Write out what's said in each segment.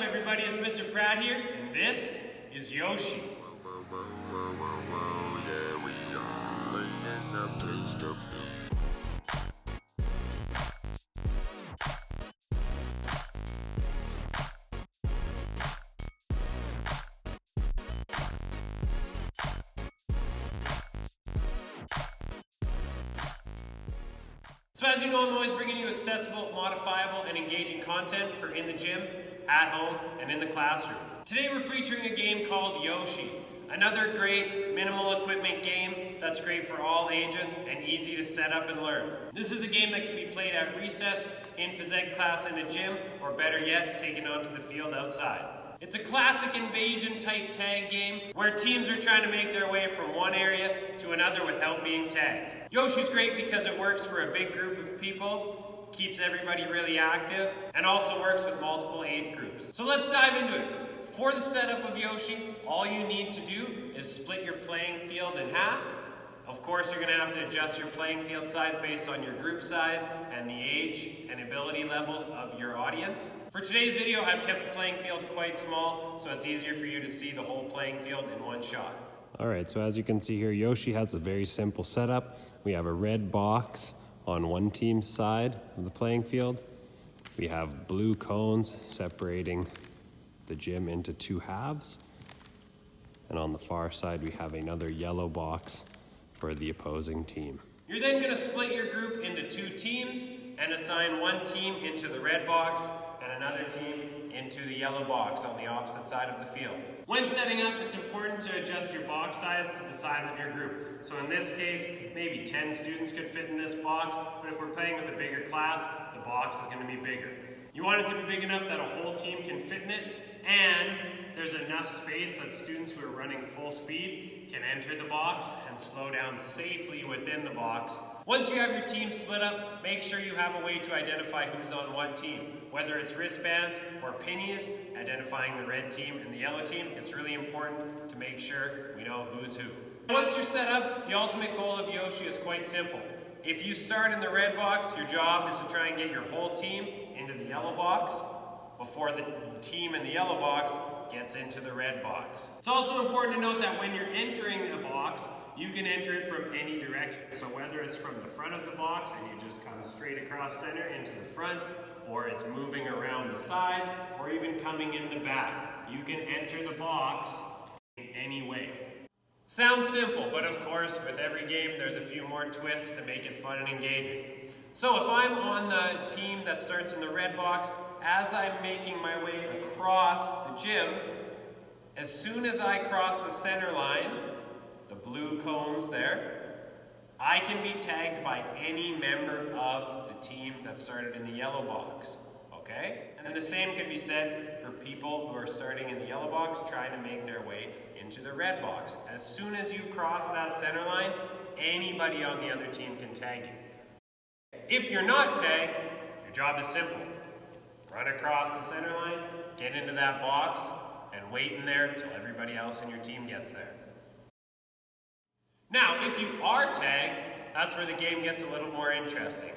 everybody? It's Mr. Pratt here, and this is Yoshi. So as you know, I'm always bringing you accessible, modifiable, and engaging content for in the gym, at home, and in the classroom. Today we're featuring a game called Yoshi, another great minimal equipment game that's great for all ages and easy to set up and learn. This is a game that can be played at recess, in phys ed class in a gym, or better yet, taken onto the field outside. It's a classic invasion type tag game where teams are trying to make their way from one area to another without being tagged. Yoshi's great because it works for a big group of people, keeps everybody really active, and also works with multiple age groups. So let's dive into it. For the setup of Yoshi, all you need to do is split your playing field in half. Of course, you're going to have to adjust your playing field size based on your group size and the age and ability levels of your audience. For today's video, I've kept the playing field quite small, so it's easier for you to see the whole playing field in one shot. Alright, so as you can see here, Yoshi has a very simple setup. We have a red box on one team's side of the playing field. We have blue cones separating the gym into two halves. And on the far side, we have another yellow box for the opposing team. You're then going to split your group into two teams and assign one team into the red box and another team into the yellow box on the opposite side of the field. When setting up, it's important to adjust your box size to the size of your group. So in this case, maybe 10 students could fit in this box, but if we're playing with a bigger class, the box is going to be bigger. You want it to be big enough that a whole team can fit in it, and there's enough space that students who are running full speed can enter the box and slow down safely within the box. Once you have your team split up, make sure you have a way to identify who's on what team. Whether it's wristbands or pennies, identifying the red team and the yellow team, it's really important to make sure we know who's who. Once you're set up, the ultimate goal of Yoshi is quite simple. If you start in the red box, your job is to try and get your whole team into the yellow box before the team in the yellow box gets into the red box. It's also important to note that when you're entering a box, you can enter it from any direction. So whether it's from the front of the box and you just come straight across center into the front, or it's moving around the sides, or even coming in the back, you can enter the box in any way. Sounds simple, but of course, with every game, there's a few more twists to make it fun and engaging. So if I'm on the team that starts in the red box, as I'm making my way across the gym, as soon as I cross the center line, the blue cones there, I can be tagged by any member of the team that started in the yellow box, okay? And the same can be said for people who are starting in the yellow box trying to make their way into the red box. As soon as you cross that center line, anybody on the other team can tag you. If you're not tagged, your job is simple. Run across the center line, get into that box, and wait in there until everybody else in your team gets there. Now, if you are tagged, that's where the game gets a little more interesting.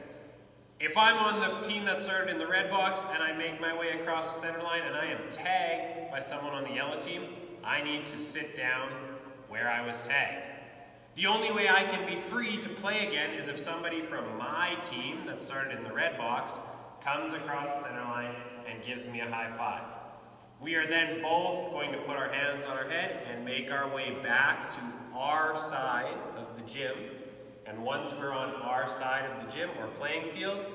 If I'm on the team that started in the red box and I make my way across the center line and I am tagged by someone on the yellow team, I need to sit down where I was tagged. The only way I can be free to play again is if somebody from my team that started in the red box comes across the center line and gives me a high five. We are then both going to put our hands on our head and make our way back to our side of the gym. And once we're on our side of the gym or playing field,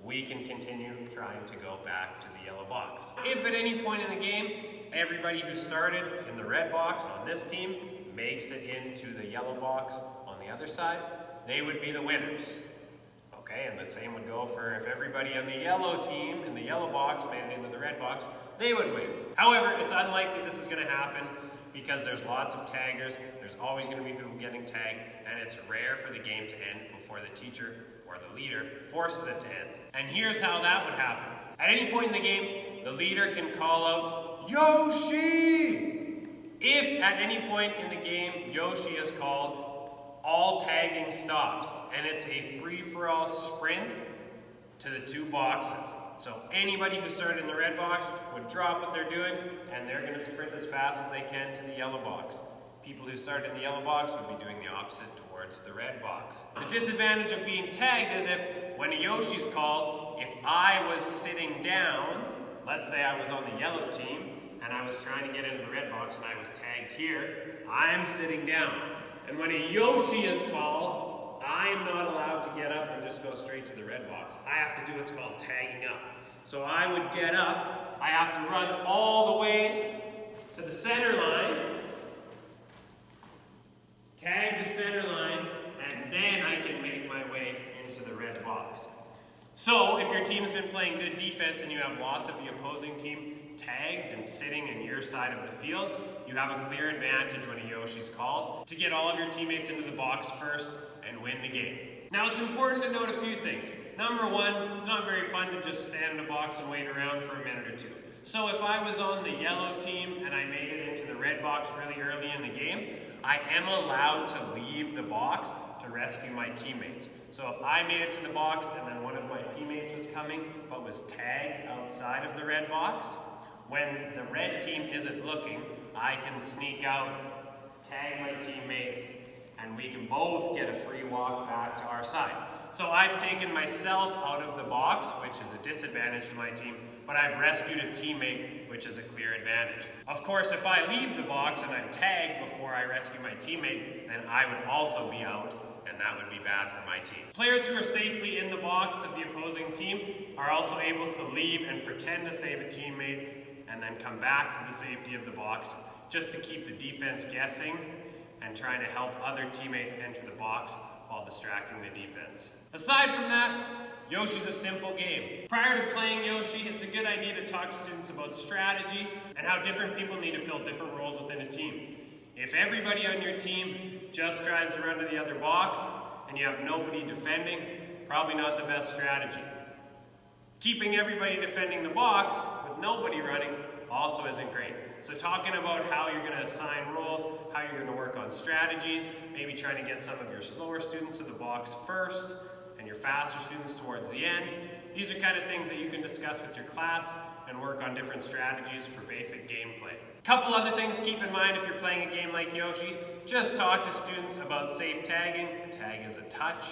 we can continue trying to go back to the yellow box. If at any point in the game, everybody who started in the red box on this team makes it into the yellow box on the other side, they would be the winners. Okay, and the same would go for if everybody on the yellow team in the yellow box made it into the red box, they would win. However, it's unlikely this is going to happen because there's lots of taggers, there's always going to be people getting tagged, and it's rare for the game to end before the teacher or the leader forces it to end. And here's how that would happen. At any point in the game, the leader can call out, Yoshi! If at any point in the game Yoshi is called, all tagging stops, and it's a free-for-all sprint to the two boxes. So anybody who started in the red box would drop what they're doing, and they're going to sprint as fast as they can to the yellow box. People who started in the yellow box would be doing the opposite towards the red box. The disadvantage of being tagged is if, when a Yoshi's called, if I was sitting down, let's say I was on the yellow team, and I was trying to get into the red box and I was tagged here, I'm sitting down. And when a Yoshi is called, I am not allowed to get up and just go straight to the red box. I have to do what's called tagging up. So I would get up, I have to run all the way to the center line, tag the center line, and then I can make my way into the red box. So if your team's been playing good defense and you have lots of the opposing team tagged and sitting in your side of the field, you have a clear advantage when a Yoshi's called to get all of your teammates into the box first and win the game. Now it's important to note a few things. Number one, it's not very fun to just stand in a box and wait around for a minute or two. So if I was on the yellow team and I made it into the red box really early in the game, I am allowed to leave the box to rescue my teammates. So if I made it to the box and then one of my teammates was coming but was tagged outside of the red box, when the red team isn't looking, I can sneak out, tag my teammate, and we can both get a free walk back to our side. So I've taken myself out of the box, which is a disadvantage to my team, but I've rescued a teammate, which is a clear advantage. Of course, if I leave the box and I'm tagged before I rescue my teammate, then I would also be out, and that would be bad for my team. Players who are safely in the box of the opposing team are also able to leave and pretend to save a teammate, and then come back to the safety of the box just to keep the defense guessing and trying to help other teammates enter the box while distracting the defense. Aside from that, Yoshi's a simple game. Prior to playing Yoshi, it's a good idea to talk to students about strategy and how different people need to fill different roles within a team. If everybody on your team just tries to run to the other box and you have nobody defending, probably not the best strategy. Keeping everybody defending the box with nobody running also isn't great. So talking about how you're going to assign roles, how you're going to work on strategies, maybe trying to get some of your slower students to the box first and your faster students towards the end. These are kind of things that you can discuss with your class and work on different strategies for basic gameplay. Couple other things to keep in mind if you're playing a game like Yoshi. Just talk to students about safe tagging. A tag is a touch,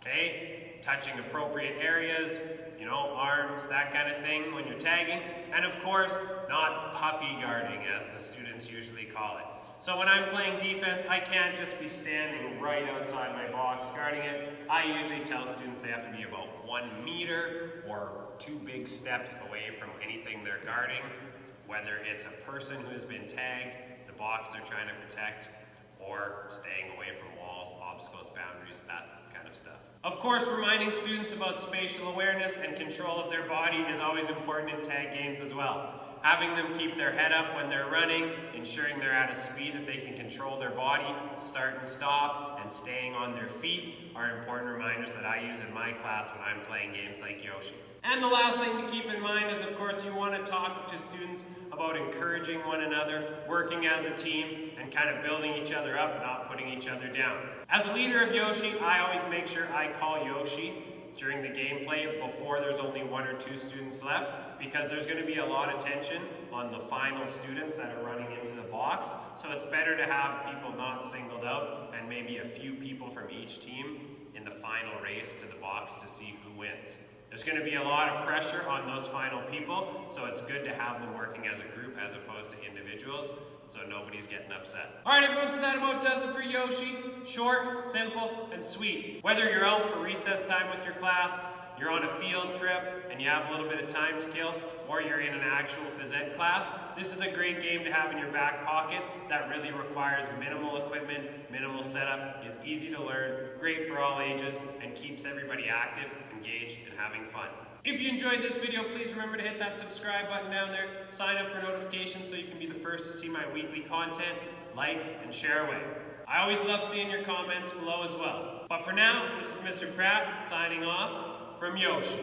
okay? Touching appropriate areas, you know, arms, that kind of thing when you're tagging. And of course, not puppy guarding, as the students usually call it. So when I'm playing defense, I can't just be standing right outside my box guarding it. I usually tell students they have to be about 1 meter or 2 big steps away from anything they're guarding, whether it's a person who has been tagged, the box they're trying to protect, or staying away from walls, obstacles, boundaries, that kind of stuff. Of course, reminding students about spatial awareness and control of their body is always important in tag games as well. Having them keep their head up when they're running, ensuring they're at a speed that they can control their body, start and stop, and staying on their feet are important reminders that I use in my class when I'm playing games like Yoshi. And the last thing to keep in mind is, of course, you want to talk to students about encouraging one another, working as a team, and kind of building each other up, not putting each other down. As a leader of Yoshi, I always make sure I call Yoshi during the gameplay before there's only 1 or 2 students left, because there's going to be a lot of tension on the final students that are running into the box. So it's better to have people not singled out and maybe a few people from each team in the final race to the box to see who wins. There's going to be a lot of pressure on those final people, so it's good to have them working as a group as opposed to individuals, so nobody's getting upset. Alright everyone, so that about does it for Yoshi. Short, simple, and sweet. Whether you're out for recess time with your class, you're on a field trip, and you have a little bit of time to kill, or you're in an actual phys ed class, this is a great game to have in your back pocket that really requires minimal equipment, minimal setup, is easy to learn, great for all ages, and keeps everybody active, engaged, and having fun. If you enjoyed this video, please remember to hit that subscribe button down there, sign up for notifications so you can be the first to see my weekly content, like, and share away. I always love seeing your comments below as well. But for now, this is Mr. Pratt signing off from Yoshi.